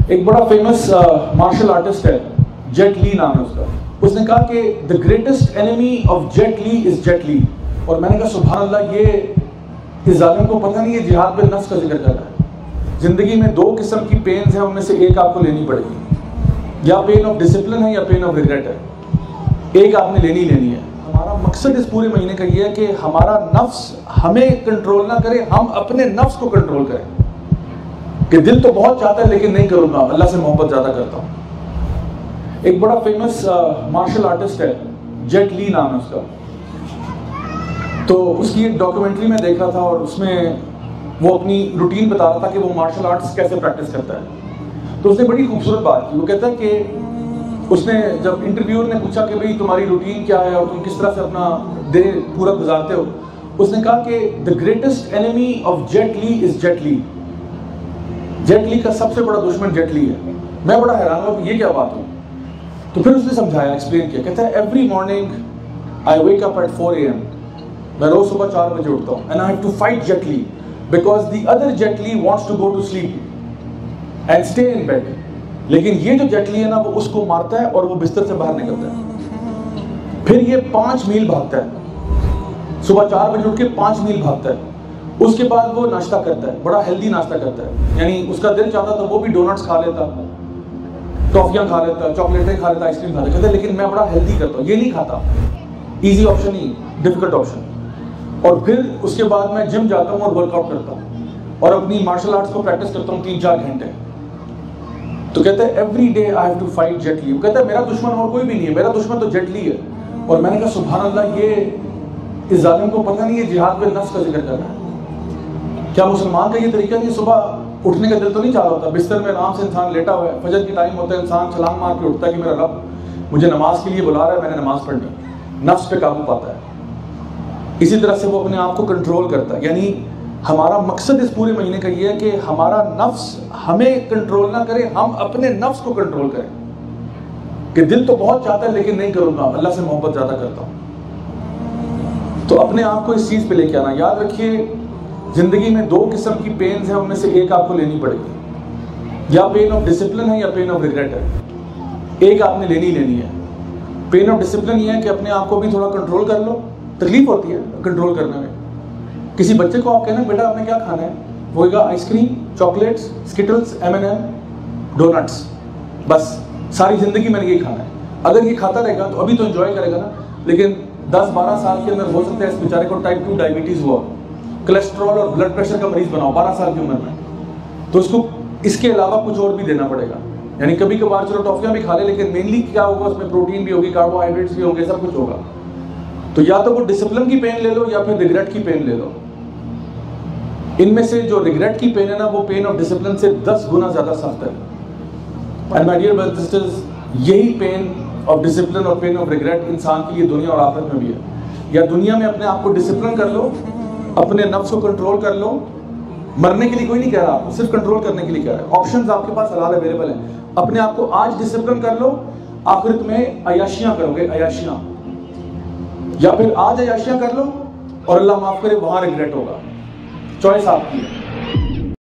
ایک بڑا famous martial artist ہے، جیٹ لی نام ہے اس کا. اس نے کہا کہ the greatest enemy of Jet Li is Jet Li. اور میں نے کہا سبحان اللہ، یہ اس ظالم کو پتہ نہیں ہے جہاد پہ نفس کا ذکر کر رہا ہے. زندگی میں دو قسم کی پینز ہیں، ان میں سے ایک آپ کو لینی پڑے گی. یا پین آف ڈسپلن ہے یا پین آف ریگریٹ ہے. ایک آپ نے لینی ہے. ہمارا مقصد اس پورے مہینے کا یہ ہے کہ ہمارا نفس ہمیں کنٹرول نہ کرے، ہم اپنے نفس کو کنٹرول کریں. کہ دل تو بہت چاہتا ہے لیکن نہیں کروں گا، اللہ سے محبت زیادہ کرتا ہوں. ایک بڑا فیمس مارشل آرٹسٹ ہے، جیٹ لی نام ہے اس کا. تو اس کی ایک ڈاکیومنٹری میں دیکھا تھا، اور اس میں وہ اپنی روٹین بتا رہا تھا کہ وہ مارشل آرٹس کیسے پریکٹس کرتا ہے. تو اس نے بڑی خوبصورت بات کی. وہ کہتا ہے کہ اس نے جب انٹرویور نے پوچھا کہ بھئی تمہاری روٹین کیا ہے اور تم کس طرح سے اپنا دن پورا گزارتے ہو، اس نے کہا کہ the greatest enemy of Jet Li is Jet Li. Jet Li کا سب سے بڑا دشمن جیٹ لی ہے. میں بڑا حیران ہوں کہ یہ کیا بات ہوئی. تو پھر اس نے سمجھایا، ایکسپلین کیا. کہتا ہے every morning I wake up at 4 AM. میں روز صبح 4 بجے اٹھتا ہوں. And I have to fight Jet Li because the other Jet Li wants to go to sleep and stay in bed. لیکن یہ جو جیٹ لی ہے نا، وہ اس کو مارتا ہے اور وہ بستر سے باہر نکلتا ہے. پھر یہ 5 میل بھاگتا ہے. صبح 4 بجے اٹھ کے 5 میل بھاگتا ہے. اس کے بعد وہ ناشتہ کرتا ہے، بڑا ہیلدی ناشتہ کرتا ہے. یعنی اس کا دل چاہتا تھا وہ بھی ڈونٹس کھا لیتا، ٹافیاں کھا لیتا، چاکلیٹیں کھا لیتا، آئس کریم کھا لیتا. کہتا ہے لیکن میں بڑا ہیلدی کرتا ہوں، یہ نہیں کھاتا. ایزی آپشن ہی، ڈیفیکلٹ آپشن. اور پھر اس کے بعد میں جم جاتا ہوں اور ورک آؤٹ کرتا ہوں اور اپنی مارشل آرٹس کو پریکٹس کرتا ہوں 3-4 گھنٹے. تو کہتا ہے every day I have to fight Jet Li. وہ کہتا ہے میرا دشمن اور کوئی بھی نہیں ہے، میرا دشمن تو جیٹ لی ہے. اور میں نے کہا سبحان اللہ، یہ اس ظالم کو پتہ نہیں ہے جہاد پہ نفس کا ذکر کر رہا ہے. کیا مسلمان کا یہ طریقہ نہیں؟ صبح اٹھنے کا دل تو نہیں چاہ رہا ہوتا، بستر میں آرام سے انسان لیٹا ہوا ہے، فجر کی ٹائم ہوتا ہے، انسان چھلانگ مار کے اٹھتا ہے کہ میرا رب مجھے نماز کے لیے بلا رہا ہے، میں نے نماز پڑھنی. نفس پہ قابو پاتا ہے. اسی طرح سے وہ اپنے آپ کو کنٹرول کرتا ہے. یعنی ہمارا مقصد اس پورے مہینے کا یہ ہے کہ ہمارا نفس ہمیں کنٹرول نہ کرے، ہم اپنے نفس کو کنٹرول کریں. کہ دل تو بہت چاہتا ہے لیکن نہیں کروں گا، اللہ سے محبت زیادہ کرتا ہوں. تو اپنے آپ کو اس چیز پہ لے کے آنا. یاد رکھیے، زندگی میں 2 قسم کی پینز ہیں، ان میں سے ایک آپ کو لینی پڑے گی. یا پین آف ڈسپلن ہے یا پین آف ریگریٹ ہے. ایک آپ نے لینی ہے. پین آف ڈسپلن یہ ہے کہ اپنے آپ کو بھی تھوڑا کنٹرول کر لو. تکلیف ہوتی ہے کنٹرول کرنے میں. کسی بچے کو آپ کہنا بیٹا آپ نے کیا کھانا ہے، وہ کہے گا ice cream, chocolates, Skittles, M&M، donuts. بس ساری زندگی میں نے یہی کھانا ہے. اگر یہ کھاتا رہے گا تو ابھی تو انجوائے کرے گا نا، لیکن 10-12 سال کے اندر ہو سکتا ہے اس بیچارے کو ٹائپ 2 ڈائبٹیز ہوا، کولیسٹرول اور بلڈ پریشر کا مریض بناؤ 12 سال کی عمر میں. تو اس کو اس کے علاوہ کچھ اور بھی دینا پڑے گا. یعنی کبھی کبھار چلو ٹافیاں بھی کھا لے، لیکن مینلی کیا ہوگا، اس میں پروٹین بھی ہوگی، کاربوہائیڈریٹس بھی ہوں گے، سب کچھ ہوگا. تو یا تو وہ ڈسپلن کی پین لے لو یا پھر ریگریٹ کی پین لے لو. ان میں سے جو ریگریٹ کی پین ہے نا، وہ پین آف ڈسپلن سے 10 گنا زیادہ سخت ہے. And my dear brothers and sisters, یہی پین آف ڈسپلن اور پین آف ریگریٹ انسان کے لیے دنیا اور آخرت میں بھی ہے. یا دنیا میں اپنے آپ کو ڈسپلن کر لو، اپنے نفس کو کنٹرول کر لو. مرنے کے لیے کوئی نہیں کہہ رہا، صرف کنٹرول کرنے کے لیے کہہ رہا ہے. آپشنز آپ کے پاس حلال اویلیبل ہیں. اپنے آپ کو آج ڈسپلن کر لو، آخرت میں عیاشیاں کرو گے، عیاشیاں. یا پھر آج عیاشیاں کر لو اور اللہ معاف کرے وہاں ریگریٹ ہوگا. چوائس آپ کی ہے.